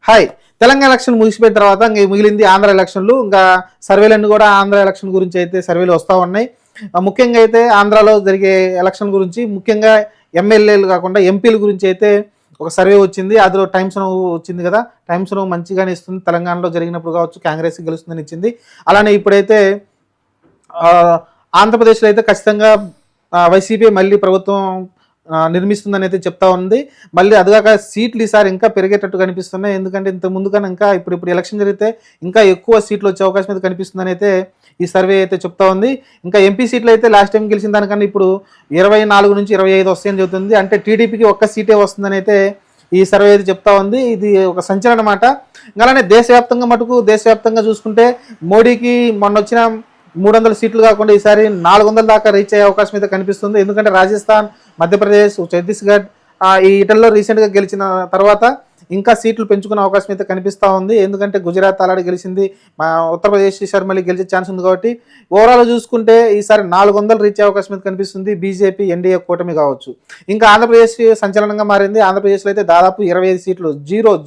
Hi. Telangana election ముగిసిపోయిన తర్వాత ఇంక మిగిలింది ఆంధ్ర ఎలక్షన్లు. ఇంకా సర్వేలన్నీ కూడా ఆంధ్ర ఎలక్షన్ గురించి అయితే సర్వేలు వస్తూ ఉన్నాయి. ముఖ్యంగా అయితే ఆంధ్రాలో జరిగే ఎలక్షన్ గురించి, ముఖ్యంగా ఎమ్మెల్యేలు కాకుండా ఎంపీల గురించి అయితే ఒక సర్వే వచ్చింది. అందులో టైమ్స్ నౌ వచ్చింది కదా, టైమ్స్ నౌ మంచిగానే ఇస్తుంది. తెలంగాణలో జరిగినప్పుడు కావచ్చు కాంగ్రెస్ గెలుస్తుందని ఇచ్చింది. అలానే ఇప్పుడైతే ఆంధ్రప్రదేశ్లో అయితే ఖచ్చితంగా వైసీపీ మళ్ళీ ప్రభుత్వం నిర్మిస్తుందని అయితే చెప్తా ఉంది. మళ్ళీ అదిగాక సీట్లు ఈసారి ఇంకా పెరిగేటట్టు కనిపిస్తున్నాయి. ఎందుకంటే ఇంత ముందుకన్నా ఇంకా ఇప్పుడు ఎలక్షన్ జరిగితే ఇంకా ఎక్కువ సీట్లు వచ్చే అవకాశం అయితే కనిపిస్తుందని అయితే ఈ సర్వే అయితే చెప్తా ఉంది. ఇంకా ఎంపీ సీట్లు అయితే లాస్ట్ టైం గెలిచిన దానికన్నా ఇప్పుడు 24 నుంచి 25 వస్తాయని చెబుతుంది. అంటే టీడీపీకి ఒక్క సీటే వస్తుందని అయితే ఈ సర్వే అయితే చెప్తా ఉంది. ఇది ఒక సంచలనం అన్నమాట. అలానే దేశవ్యాప్తంగా చూసుకుంటే మోడీకి మొన్న వచ్చిన 300 సీట్లు కాకుండా ఈసారి 400 దాకా రీచ్ అయ్యే అవకాశం అయితే కనిపిస్తుంది. ఎందుకంటే రాజస్థాన్, మధ్యప్రదేశ్, ఛత్తీస్గఢ్ ఈ ఇటల్లో రీసెంట్గా గెలిచిన తర్వాత ఇంకా సీట్లు పెంచుకునే అవకాశం అయితే కనిపిస్తూ ఉంది. ఎందుకంటే గుజరాత్ ఆల్రెడీ గెలిచింది, ఉత్తరప్రదేశ్ ఈసారి మళ్ళీ గెలిచే ఛాన్స్ ఉంది. కాబట్టి ఓవరాల్ చూసుకుంటే ఈసారి 400 రీచ్ అయ్యే అవకాశం అయితే కనిపిస్తుంది. బీజేపీ ఎన్డీఏ కూటమి కావచ్చు. ఇంకా ఆంధ్రప్రదేశ్ సంచలనంగా మారింది. ఆంధ్రప్రదేశ్లో అయితే దాదాపు 25 సీట్లు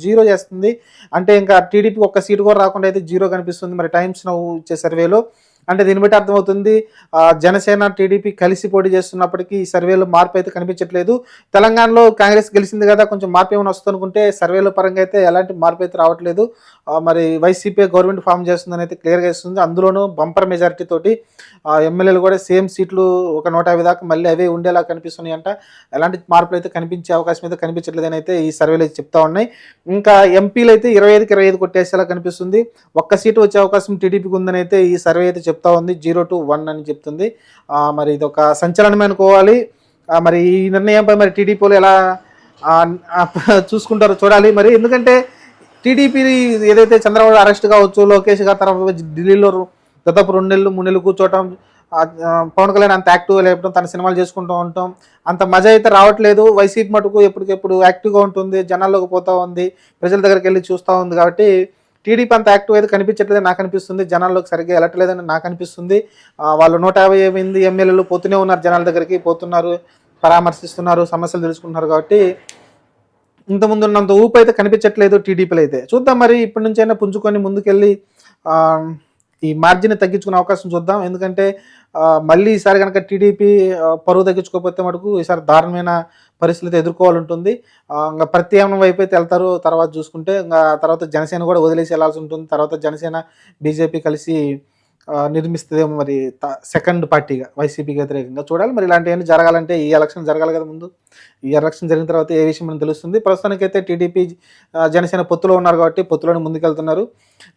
జీరో చేస్తుంది. అంటే ఇంకా టీడీపీ ఒక్క సీటు కూడా రాకుండా అయితే జీరో కనిపిస్తుంది. మరి టైమ్స్ నౌ ఇచ్చే సర్వేలో అంటే దీన్ని బట్టి అర్థమవుతుంది జనసేన టీడీపీ కలిసి పోటీ చేస్తున్నప్పటికీ ఈ సర్వేలో మార్పు అయితే కనిపించట్లేదు. తెలంగాణలో కాంగ్రెస్ గెలిచింది కదా, కొంచెం మార్పు ఏమైనా వస్తుంది అనుకుంటే సర్వేల పరంగా అయితే ఎలాంటి మార్పు అయితే రావట్లేదు. మరి వైసీపీ గవర్నమెంట్ ఫామ్ చేస్తుందని అయితే క్లియర్గా ఇస్తుంది. అందులోనూ బంపర్ మెజారిటీ తోటి ఎమ్మెల్యేలు కూడా సేమ్ సీట్లు ఒక 150 దాకా మళ్ళీ అవే ఉండేలా కనిపిస్తున్నాయి అంట. ఎలాంటి మార్పులు అయితే కనిపించే అవకాశం అయితే కనిపించట్లేదని అయితే ఈ సర్వేలు అయితే చెప్తా ఉన్నాయి. ఇంకా ఎంపీలు అయితే 25కి 25 కొట్టేసేలా కనిపిస్తుంది. ఒక్క సీటు వచ్చే అవకాశం టీడీపీకి ఉందని అయితే ఈ సర్వే అయితే చెప్తా ఉంది. 0 to 1 అని చెప్తుంది. మరి ఇది ఒక సంచలనమే అనుకోవాలి. మరి ఈ నిర్ణయంపై మరి టీడీపీలు ఎలా చూసుకుంటారో చూడాలి. మరి ఎందుకంటే టీడీపీ ఏదైతే చంద్రబాబు అరెస్ట్ కావచ్చు, లోకేష్ గారి తర్వాత ఢిల్లీలో దాదాపు 2 నెలలు 3 నెలలు కూర్చోవటం, పవన్ కళ్యాణ్ అంత యాక్టివ్గా లేపడం, తన సినిమాలు చేసుకుంటూ ఉంటాం, అంత మజా అయితే రావట్లేదు. వైసీపీ మటుకు ఎప్పటికెప్పుడు యాక్టివ్గా ఉంటుంది, జనాల్లోకి పోతూ ఉంది, ప్రజల దగ్గరికి వెళ్ళి చూస్తూ ఉంది. కాబట్టి టీడీపీ అంత యాక్టివ్ అయితే కనిపించట్లేదని నాకు అనిపిస్తుంది. జనాల్లోకి సరిగ్గా వెళ్ళట్లేదని నాకు అనిపిస్తుంది. వాళ్ళు 158 ఎమ్మెల్యేలు పోతూనే ఉన్నారు, జనాల దగ్గరికి పోతున్నారు, పరామర్శిస్తున్నారు, సమస్యలు తెలుసుకుంటున్నారు. కాబట్టి ఇంతకుముందు ఉన్నంత ఊపు అయితే కనిపించట్లేదు టీడీపీలో అయితే. చూద్దాం మరి ఇప్పటి నుంచైనా పుంజుకొని ముందుకెళ్ళి ఈ మార్జిన్ తగ్గించుకునే అవకాశం చూద్దాం. ఎందుకంటే మళ్ళీ ఈసారి కనుక టీడీపీ పరువు తగ్గించుకోకపోతే మటుకు ఈసారి దారుణమైన పరిస్థితులు ఎదుర్కోవాలి ఉంటుంది. ఇంకా ప్రత్యామ్నాయం వైపు అయితే వెళ్తారు. తర్వాత చూసుకుంటే ఇంకా తర్వాత జనసేన కూడా వదిలేసి వెళ్లాల్సి ఉంటుంది. తర్వాత జనసేన బీజేపీ కలిసి నిర్మిస్తుందేమో మరి సెకండ్ పార్టీగా వైసీపీకి వ్యతిరేకంగా. చూడాలి మరి ఇలాంటివన్నీ జరగాలంటే ఈ ఎలక్షన్ జరగాలి కదా ముందు. ఈ ఎలక్షన్ జరిగిన తర్వాత ఏ విషయం మనకు తెలుస్తుంది. ప్రస్తుతానికైతే టీడీపీ జనసేన పొత్తులో ఉన్నారు కాబట్టి పొత్తులోనే ముందుకెళ్తున్నారు.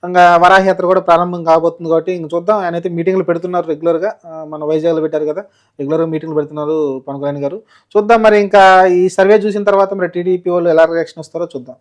ఇంకా వరాహయాత్ర కూడా ప్రారంభం కాబోతుంది కాబట్టి ఇంక చూద్దాం. ఆయన అయితే మీటింగ్లు పెడుతున్నారు రెగ్యులర్గా. మన వైజాగ్లో పెట్టారు కదా, రెగ్యులర్గా మీటింగ్లు పెడుతున్నారు పవన్ కళ్యాణ్ గారు. చూద్దాం మరి ఇంకా ఈ సర్వే చూసిన తర్వాత మరి టీడీపీ వాళ్ళు ఎలా రియాక్షన్ వస్తారో చూద్దాం.